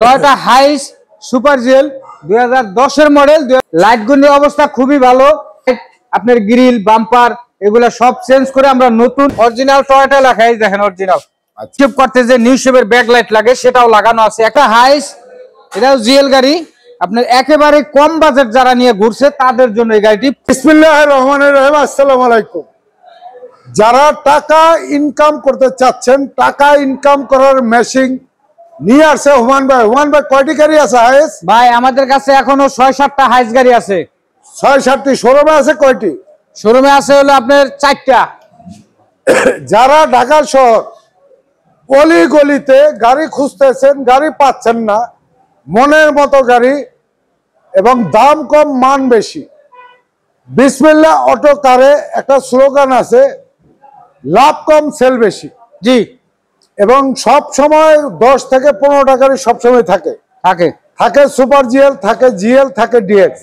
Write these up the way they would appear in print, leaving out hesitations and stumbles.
Toyota হাইস super gel 2010 এর model. লাইটগুলির অবস্থা খুবই ভালো। আপনার গ্রিল বাম্পার এগুলা সব চেঞ্জ করে আমরা নতুন অরিজিনাল টয়োটা লাগাই। দেখেন অরিজিনাল চেক করতে যে নিউ শেপের ব্যাকলাইট লাগে সেটাও লাগানো আছে। একটা হাইস, এটাও জিএল গাড়ি। আপনার একেবারে কম বাজেট যারা নিয়ে ঘুরছে তাদের জন্য এই গাড়িটি। বিসমিল্লাহির রহমানির রহিম। আসসালামু আলাইকুম। যারা টাকা ইনকাম করতে চাচ্ছেন, টাকা ইনকাম করার মেশিন নিয়ে আসছে হুমান ভাই। হুমান ভাই, কয়টি গাড়ি আছে হাইস? ভাই আমাদের কাছে এখনো 6-7টা হাইস গাড়ি আছে। 6-7টি। শোরুমে আছে কয়টি? শোরুমে আছে হলো আপনার 4টা। যারা ঢাকা শহর অলি গলিতে গাড়ি খুঁজতেছেন, গাড়ি পাচ্ছেন না, মনের মতো গাড়ি এবং দাম কম মান বেশি, বিসমিল্লাহ অটো কারে একটা স্লোগান আছে, লাভ কম সেল বেশি। জি, এবং সব সময় 10 থেকে 15 টাকারই সবসময় থাকে থাকে সুপার জিএল, থাকে জিএল, থাকে ডিএক্স।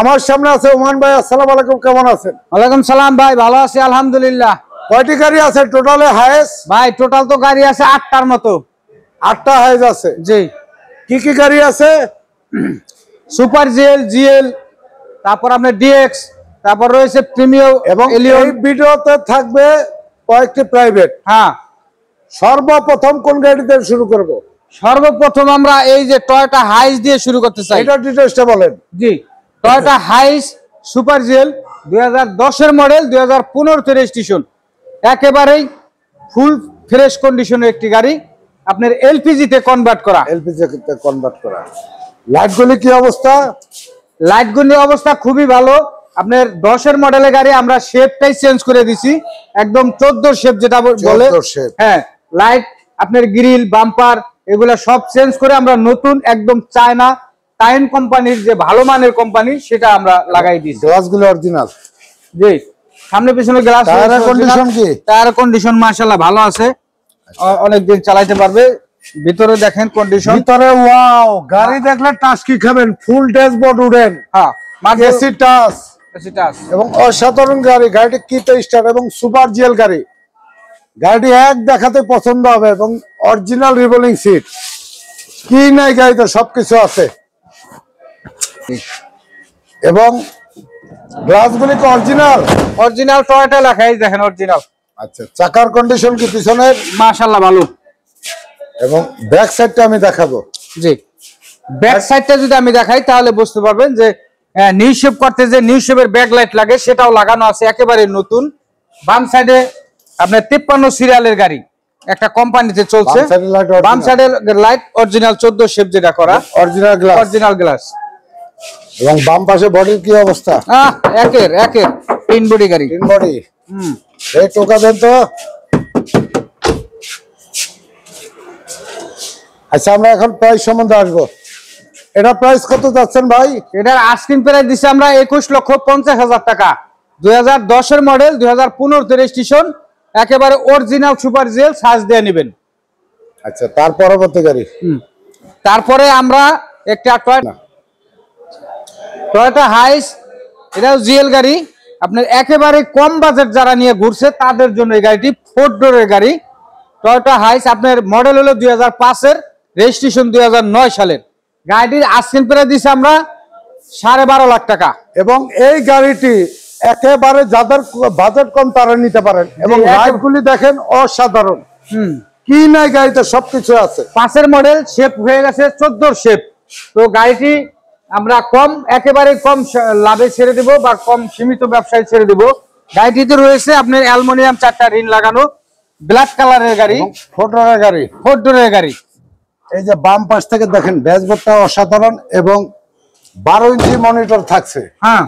আমার সামনে আছে ওমান ভাই। আসসালামু আলাইকুম, কেমন আছেন? ওয়ালাইকুম সালাম ভাই, ভালো আছি আলহামদুলিল্লাহ। কয়টি গাড়ি আছে টোটালে হাইস? ভাই টোটাল তো গাড়ি আছে 8টার মতো। 8টা হাইস আছে। জি। কি কি গাড়ি আছে? সুপার জিএল, জিএল, তারপর আপনার ডিএক্স, তারপর রয়েছে প্রিমিয়াম এবং এই ভিডিওতে থাকবে কয়েকটি প্রাইভেট। হ্যাঁ, সর্বপ্রথম কোন গাড়ি দিয়ে শুরু করব? সর্বপ্রথম আমরা এই যে টয়োটা হাইস দিয়ে শুরু করতে চাই। এটা ডিটেইলসটা বলেন। জি, টয়োটা হাইস সুপার জিএল 2010 এর মডেল, 2015 তে রেজিস্ট্রেশন। একেবারেই ফুল ফ্রেশ কন্ডিশনের একটি গাড়ি, আপনার এলপিজি তে কনভার্ট করা। এলপিজি তে কনভার্ট করা। লাইটগুলি কি অবস্থা? লাইটগুলির অবস্থা খুবই ভালো। আপনার 10 এর মডেলের গাড়ি আমরা শেপটাই চেঞ্জ করে দিছি, একদম 14 শেপ যেটা বলে। হ্যাঁ, লাইট আপনার গ্রিল বাম্পার এগুলা সব চেঞ্জ করে আমরা নতুন একদম চায়না টাইন কোম্পানির যে ভালো মানের কোম্পানি সেটা আমরা লাগাই দিয়েছি। গ্লাসগুলো অরিজিনাল। জি, সামনে পিছনে গ্লাস। টায়ারের কন্ডিশন কি? টায়ারের কন্ডিশন মাশাআল্লাহ ভালো আছে, অনেক দিন চালাতে পারবে। ভিতরে দেখেন কন্ডিশন। ভিতরে ওয়াও, গাড়ি দেখলে টাস্কি খাবেন। ফুল ড্যাশবোর্ড উডেন। হ্যাঁ, এসি টাচ এবং অসাধারণ গাড়ি। গাড়িটি কিতে স্টার এবং সুপার জিএল গাড়ি। গাড়িটি এক দেখাতে পছন্দ হবে এবং অরিজিনাল রিভলিং সিট। কি নাই গাড়িতে সবকিছু আছে। এবং গ্লাসগুলি কি অরিজিনাল? অরিজিনাল টয়োটা লেখা, এই দেখেন অরিজিনাল। আচ্ছা, চাকার কন্ডিশন কি পিছনের? মাশাআল্লাহ ভালো। এবং ব্যাক সাইডটা আমি দেখাবো। জি, ব্যাক সাইডটা যদি আমি দেখাই তাহলে বুঝতে পারবেন যে নিউ শেপ করতে যে নিউ শেপের ব্যাকলাইট লাগে সেটাও লাগানো আছে, একেবারে নতুন। বাম সাইডে আপনার 53 সিরিয়ালের গাড়ি, একটা কোম্পানিতে চলছে। বাম সাইডের লাইট অরিজিনাল 14 শেপ যেটা করা, অরিজিনাল গ্লাস। এবং বাম পাশে বডির কি অবস্থা? একের তিন বডি গাড়ি। তিন বডি। এই টোকা দেন তো। আচ্ছা, আমরা এখন প্রাইস সম্বন্ধে আসবো। এটা প্রাইস কত যাচ্ছেন ভাই? এটার আস্কিং প্রাইস দিছি আমরা 21,50,000 টাকা। 2010 এর মডেল, 2015 তে রেজিস্ট্রেশন, একেবারে অরিজিনাল সুপার জিএল সার্চ দিয়ে নেবেন। আচ্ছা, তার পরবর্তী গাড়ি। তারপরে আমরা একটা টয়োটা হাইস, এটাও জিএল গাড়ি। আপনার একেবারে কম বাজেট যারা নিয়ে ঘুরছে তাদের জন্য এই গাড়িটি 4 ডোরের গাড়ি। টয়োটা হাইস আপনার মডেল হলো 2005 এর, রেজিস্ট্রেশন 2009 সালের। গাড়িটির আস্কিং প্রাইস দিছি আমরা 12.5 লাখ টাকা। এবং এই গাড়িটি একেবারে যাদের বাজেট কম তারা নিতে পারেন। এবং লাইটগুলি দেখেন অসাধারণ। কি নাই গাড়িতে সবকিছু আছে। 5 এর মডেল, শেপ হয়ে গেছে 14 শেপ। তো গাড়িটি আমরা একেবারে কম লাভে ছেড়ে দেব বা কম সীমিত ব্যবসায় ছেড়ে দেব। গাড়িটিতে রয়েছে আপনার অ্যালুমিনিয়াম 4টা রিং লাগানো, ব্ল্যাক কালারের গাড়ি, 4 ডোরের গাড়ি। এই যে বাম পাশ থেকে দেখেন ড্যাশবোর্ডটা অসাধারণ এবং 12 ইঞ্চি মনিটর থাকছে। হ্যাঁ,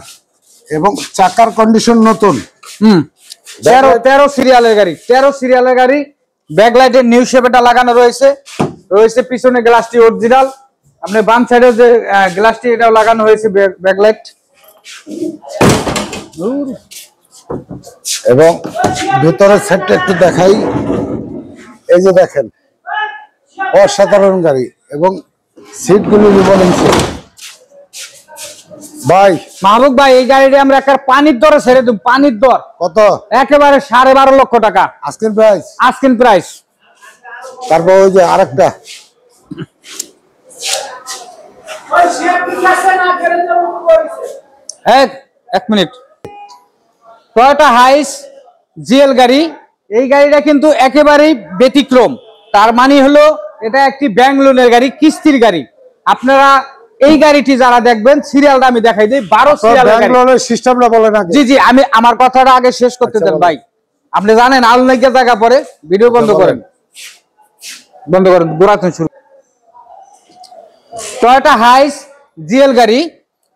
এবং চাকার কন্ডিশন নতুন। 13 সিরিয়ালের গাড়ি, 13 সিরিয়ালের গাড়ি। ব্যাকলাইটের নিউ শেপটা লাগানো রয়েছে পিছনে গ্লাসটি অরিজিনাল। আপনি বাম সাইডে যে গ্লাসটি এটাও লাগানো হয়েছে ব্যাকলাইট। এবং ভিতরের সেটটা একটু দেখাই। এই যে দেখেন অসাধারণ গাড়ি এবং সিটগুলি রিভলিং সিট। ভাই মাহবুব ভাই, এই গাড়িটি আমরা একটা পানির দরে ছেড়ে দেব। পানির দর কত? একেবারে 12.5 লক্ষ টাকা আস্কিং প্রাইস। Asking price. তারপর ওই যে আরেকটা এক মিনিট, টয়োটা হাইস জিএল গাড়ি, এই গাড়িটা কিন্তু একেবারেই ব্যতিক্রম। তার মানে হলো এটা একটি ব্যাংক লোনের গাড়ি, কিস্তির গাড়ি। আপনারা এই গাড়িটি যারা দেখবেন, সিরিয়ালটা আমি দেখাই দিই, 12 সিরিয়ালের গাড়ি। সিস্টেমটা বলেন আগে। জি জি, আমি আমার কথাটা আগে শেষ করতে দেন ভাই। আপনি জানেন আল নাইকা জায়গা পরে ভিডিও বন্ধ করেন, বন্ধ করেন, গোড়াতে শুরু। টয়োটা হাইস জিএল গাড়ি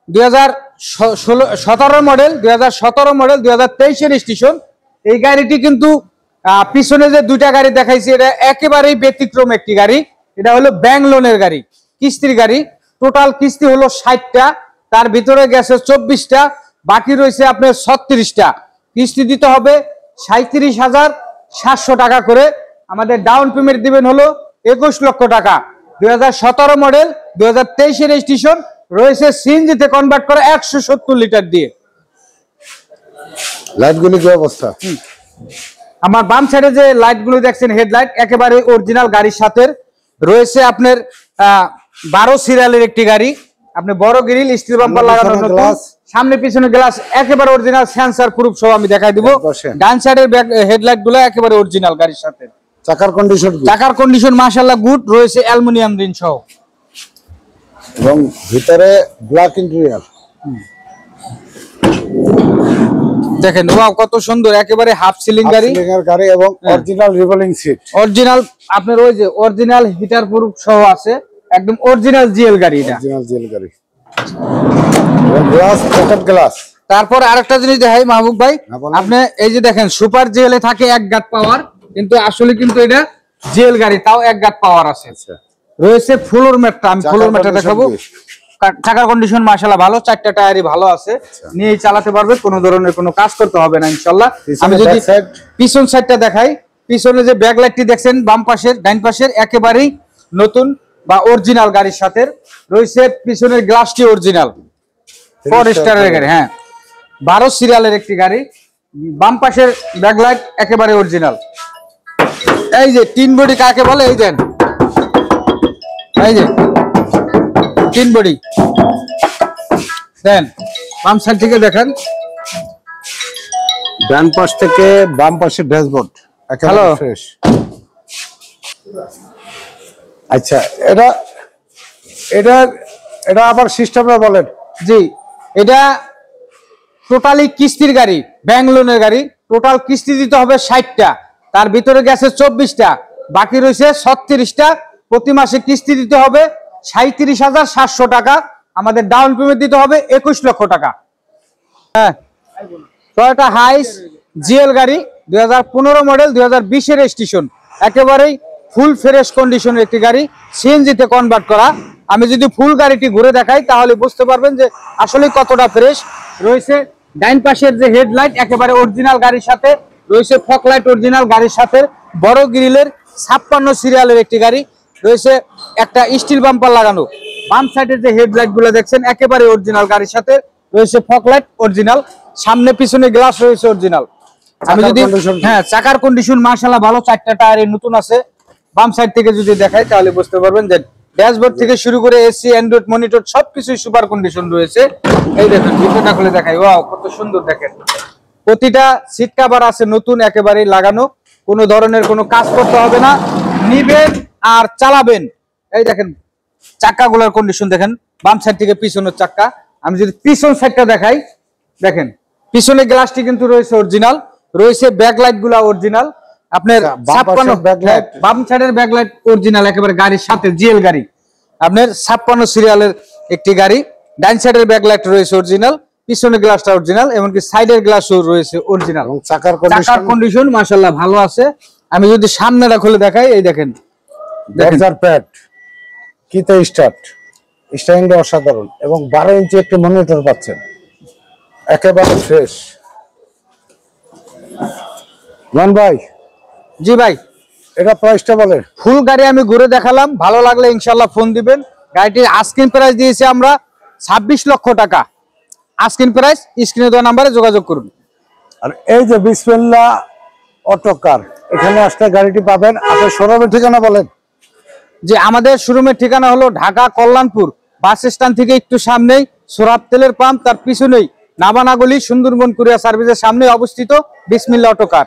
2017 মডেল, 2017 মডেল, 2023 এর রেজিস্ট্রেশন। এই গাড়িটি কিন্তু পিছনে যে দুইটা গাড়ি দেখাইছি, এটা একেবারেই ব্যতিক্রম একটি গাড়ি। এটা হলো ব্যাংক লোনের গাড়ি, কিস্তির গাড়ি। টোটাল কিস্তি হলো 60টা, তার ভিতরে গেছে 24টা, বাকি রয়েছে আপনার 36টা। কিস্তি দিতে হবে 37,700 টাকা করে। আমাদের ডাউন পেমেন্ট দিবেন হলো 21 লক্ষ টাকা। 2017 মডেল, 2023 এর রেজিস্ট্রেশন, রয়েছে সিএনজিতে কনভার্ট করা 170 লিটার দিয়ে। লাইটগুলি কি অবস্থা? আমার বাম সাইডে যে লাইটগুলো দেখছেন, হেডলাইট একেবারে অরিজিনাল গাড়ির সাথে রয়েছে। আপনার 12 সিরিয়ালের একটি গাড়ি, আপনি বড় গ্রিল, স্টিল বাম্পার লাগানো, সামনে পিছনে গ্লাস একেবারে অরিজিনাল, সেন্সর প্রুফ সহ আমি দেখাই দিব। ডান সাইডের হেডলাইট গুলো একেবারে অরিজিনাল গাড়ির সাথে। চাকার কন্ডিশন, চাকার কন্ডিশন মাশাআল্লাহ গুড, রয়েছে অ্যালুমিনিয়াম রিং সহ, এবং ভিতরে ব্ল্যাক ইন্টেরিয়র। দেখেন ওয়াও কত সুন্দর, একেবারে হাফ সিলিং গাড়ি এবং অরিজিনাল রিভলিং সিট, অরিজিনাল আপনার ওই যে অরিজিনাল হিটার প্রুফ সহ আছে, একদম অরিজিনাল জিএল গাড়ি, এটা অরিজিনাল জিএল গাড়ি এবং গ্লাস, প্রটেক্ট গ্লাস। তারপর আরেকটা জিনিস দেখাই মাহবুব ভাই, আপনি এই যে দেখেন সুপার জিএল এ থাকে 1 গাট পাওয়ার, কিন্তু আসলে কিন্তু এটা জিএল গাড়ি, তাও 1 গাট পাওয়ার আছে। রয়েছে ফ্লোর ম্যাটটা, আমি ফ্লোর ম্যাটটা দেখাবো। চাকার কন্ডিশন মাশাআল্লাহ ভালো, 4টা টায়ারই ভালো আছে, নিয়ে চালাতে পারবে, কোনো ধরনের কোনো কাজ করতে হবে না ইনশাআল্লাহ। আমি যদি পিছন সাইডটা দেখাই, পিছনে যে ব্যাকলাইটটি দেখছেন বাম পাশের, ডান পাশের, একেবারেই নতুন বা অরিজিনাল গাড়ির সাথে রয়েছে। পিছনের গ্লাসটি অরিজিনাল, 4 স্টারের গাড়ি, হ্যাঁ 12 সিরিয়ালের একটি গাড়ি। বাম পাশের ব্যাকলাইট একেবারে অরিজিনাল। এই যে তিন বডি কাকে বলে, এই দেন, এই যে তিন বডি দেন। বাম সাইড থেকে দেখেন, ডান পাশ থেকে বাম পাশে ড্যাশবোর্ড একেবারে ফ্রেশ। আচ্ছা, এটা এটা এটা আবার সিস্টেমটা বলেন। জি, এটা টোটালি কিস্তির গাড়ি, ব্যাংক লোনের গাড়ি। টোটাল কিস্তি দিতে হবে 60টা, তার ভিতরে গেছে 24টা, বাকি রয়েছে 36টা। প্রতি মাসে কিস্তি দিতে হবে 37,700 টাকা। আমাদের ডাউন পেমেন্ট দিতে হবে 21 লক্ষ টাকা। হ্যাঁ, টয়োটা হাইস জিএল গাড়ি 2015 মডেল, 2020 এর রেজিস্ট্রেশন, একেবারেই ফুল ফ্রেশ কন্ডিশনের একটি গাড়ি, সিএনজিতে কনভার্ট করা। আমি যদি ফুল গাড়িটি ঘুরে দেখাই তাহলে বুঝতে পারবেন যে আসলে কতটা ফ্রেশ। রয়েছে ডাইন পাশের যে হেডলাইট একেবারে অরিজিনাল গাড়ির সাথে, রয়েছে ফগ লাইট অরিজিনাল গাড়ির সাথে, বড় গ্রিলের 56 সিরিয়ালের একটি গাড়ি, রয়েছে একটা স্টিল বাম্পার লাগানো। বাম সাইডের যে হেডলাইট গুলো দেখছেন একেবারে অরিজিনাল গাড়ির সাথে, রয়েছে ফগ লাইট অরিজিনাল, সামনে পিছনে গ্লাস রয়েছে অরিজিনাল। আমি যদি হ্যাঁ চাকার কন্ডিশন মাশাআল্লাহ ভালো, 4টা টায়ারে নতুন আছে। বাম সাইড থেকে যদি দেখাই তাহলে বুঝতে পারবেন যে ড্যাশবোর্ড থেকে শুরু করে এসি, অ্যান্ড্রয়েড মনিটর সবকিছুই সুপার কন্ডিশন রয়েছে। এই দেখেন ভিতরটা খুলে দেখাই, ওয়াও কত সুন্দর দেখেন। প্রতিটা সিট কভার আছে নতুন, একেবারে লাগানো, কোনো ধরনের কোনো কাজ করতে হবে না, নিবেন আর চালাবেন। এই দেখেন চাকাগুলোর কন্ডিশন দেখেন, বাম সাইড থেকে পিছনের চাকা। আমি যদি পিছন সাইডটা দেখাই, দেখেন পিছনের গ্লাসটি কিন্তু রয়েছে অরিজিনাল, রয়েছে ব্যাকলাইট গুলা অরিজিনাল। আপনার 56 বাম সাইডের ব্যাকলাইট অরিজিনাল একেবারে গাড়ির সাথে, জিএল গাড়ি আপনার 56 সিরিয়ালের একটি গাড়ি। ডান সাইডের ব্যাকলাইট রয়েছে অরিজিনাল, পিছনের গ্লাসটা অরিজিনাল, এমনকি সাইডের গ্লাসও রয়েছে অরিজিনাল। চাকার কন্ডিশন মাশাআল্লাহ ভালো আছে। আমি যদি সামনেটা খুলে দেখাই, এই দেখেন ড্রাইভার প্যাড কিতে স্টার্ট, স্টাইলটা অসাধারণ, এবং 12 ইঞ্চি একটি মনিটর পাচ্ছেন, একেবারে ফ্রেশ। মান ভাই, জি ভাই, এটা প্রাইসটা বলেন। ফুল গাড়ি আমি ঘুরে দেখালাম, ভালো লাগলে ইনশাআল্লাহ ফোন দিবেন। গাড়িটির আস্কিং প্রাইস দিয়েছি আমরা 26 লক্ষ টাকা। আস্কিং প্রাইস স্ক্রিনে দেওয়া নাম্বারে যোগাযোগ করুন। আর এই যে বিসমিল্লাহ অটো কার, এখানে আসলে গাড়িটি পাবেন। আপনার শোরুমের ঠিকানা বলেন। যে আমাদের শোরুমের ঠিকানা হলো ঢাকা কল্যাণপুর বাস স্ট্যান্ড থেকে একটু সামনেই সোরাব তেলের পাম্প, তার পিছনেই নাবানাগলি সুন্দরবন কুরিয়ার সার্ভিসের সামনে অবস্থিত বিসমিল্লাহ অটো কার।